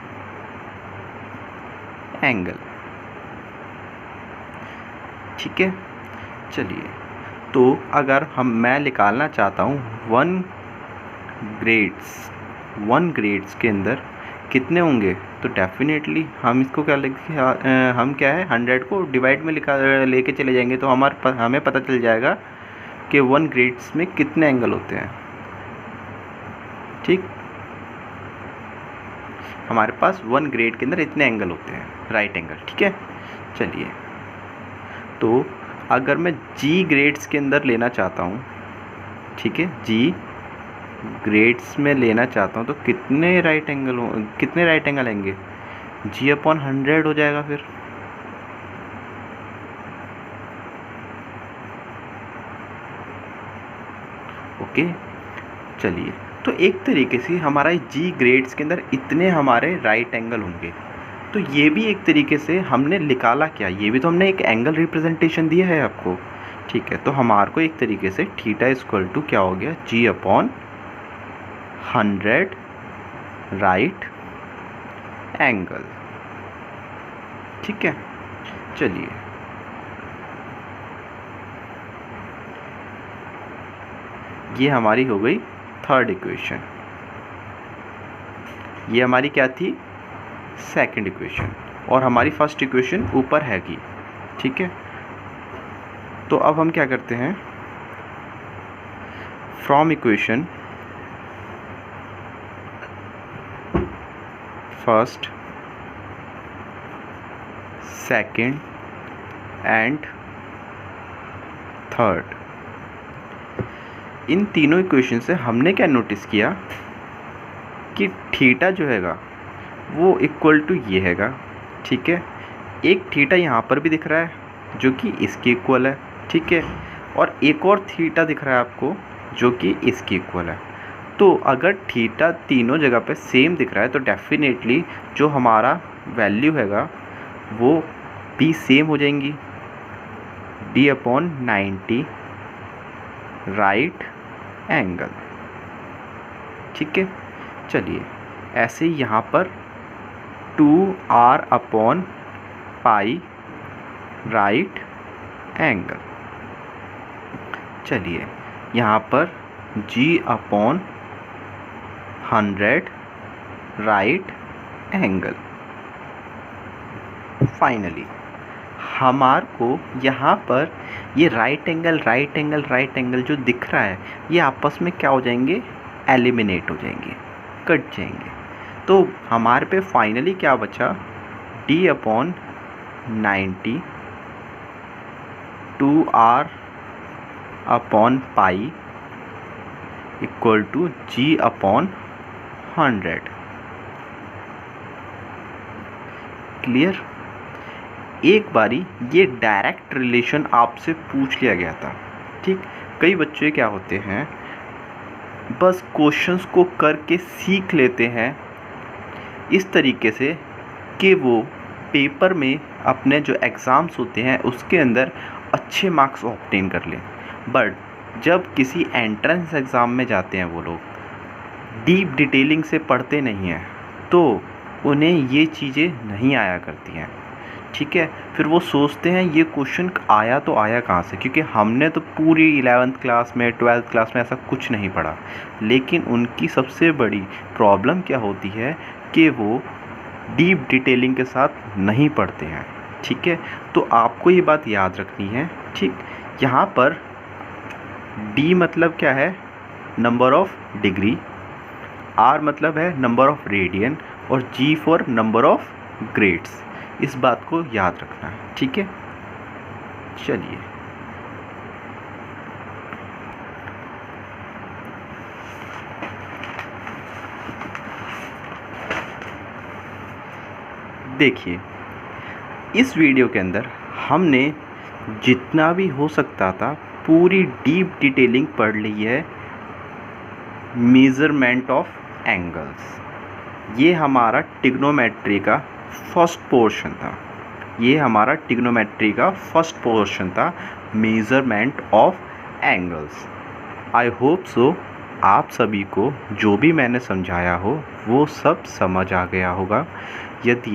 एंगल। ठीक है, चलिए तो अगर मैं निकालना चाहता हूँ 1 ग्रेड्स के अंदर कितने होंगे, तो डेफिनेटली हम इसको क्या लिखें, हम क्या है 100 को डिवाइड में लेके चले जाएंगे, तो हमें पता चल जाएगा कि 1 ग्रेड्स में कितने एंगल होते हैं। ठीक, हमारे पास 1 ग्रेड के अंदर इतने एंगल होते हैं, राइट एंगल। ठीक है, चलिए तो अगर मैं जी ग्रेड्स के अंदर लेना चाहता हूँ, ठीक है, जी ग्रेड्स में लेना चाहता हूँ, तो कितने राइट एंगल आएंगे, g/100 हो जाएगा फिर। ओके, चलिए तो एक तरीके से हमारा जी ग्रेड्स के अंदर इतने हमारे राइट एंगल होंगे, तो ये भी एक तरीके से हमने निकाला क्या, ये भी तो हमने एक एंगल रिप्रेजेंटेशन दिया है आपको ठीक है, तो हमारे को एक तरीके से थीटा इक्वल टू क्या हो गया, G/100 राइट एंगल। ठीक है, चलिए ये हमारी हो गई थर्ड इक्वेशन। ये हमारी क्या थी, सेकंड इक्वेशन, और हमारी फर्स्ट इक्वेशन ऊपर है की। ठीक है, तो अब हम क्या करते हैं, from equation first, second and third, इन तीनों इक्वेशन से हमने क्या नोटिस किया कि थीटा जो हैगा वो इक्वल टू ये हैगा। ठीक है, एक थीटा यहाँ पर भी दिख रहा है जो कि इसके इक्वल है। ठीक है, और एक और थीटा दिख रहा है आपको जो कि इसके इक्वल है। तो अगर थीटा तीनों जगह पे सेम दिख रहा है तो डेफिनेटली जो हमारा वैल्यू हैगा वो भी सेम हो जाएंगी, D/90 राइट एंगल। ठीक है, चलिए ऐसे ही यहाँ पर 2R/पाई राइट एंगल। चलिए यहाँ पर G/100 राइट एंगल। फाइनली हमार को यहाँ पर ये राइट एंगल जो दिख रहा है ये आपस में क्या हो जाएंगे, एलिमिनेट हो जाएंगे, कट जाएंगे। तो हमारे पे फाइनली क्या बचा, D/90 2R/पाई equal to G/100। Clear. एक बारी ये डायरेक्ट रिलेशन आपसे पूछ लिया गया था। ठीक, कई बच्चे क्या होते हैं बस क्वेश्चंस को करके सीख लेते हैं इस तरीके से कि वो पेपर में अपने जो एग्ज़ाम्स होते हैं उसके अंदर अच्छे मार्क्स ऑब्टेन कर लें। बट जब किसी एंट्रेंस एग्ज़ाम में जाते हैं वो लोग डीप डिटेलिंग से पढ़ते नहीं हैं तो उन्हें ये चीज़ें नहीं आया करती हैं। ठीक है, फिर वो सोचते हैं ये क्वेश्चन आया तो आया कहाँ से, क्योंकि हमने तो पूरी 11th क्लास में 12th क्लास में ऐसा कुछ नहीं पढ़ा। लेकिन उनकी सबसे बड़ी प्रॉब्लम क्या होती है कि वो डीप डिटेलिंग के साथ नहीं पढ़ते हैं। ठीक है, तो आपको ये बात याद रखनी है। ठीक, यहाँ पर D मतलब क्या है, नंबर ऑफ डिग्री, R मतलब है नंबर ऑफ रेडियन, और G for number of grades. इस बात को याद रखना है। ठीक है, चलिए देखिए, इस वीडियो के अंदर हमने जितना भी हो सकता था पूरी डीप डिटेलिंग पढ़ ली है मेज़रमेंट ऑफ एंगल्स। ये हमारा ट्रिग्नोमेट्री का फर्स्ट पोर्शन था। Measurement of angles. I hope so आप सभी को जो भी मैंने समझाया हो वो सब समझ आ गया होगा। यदि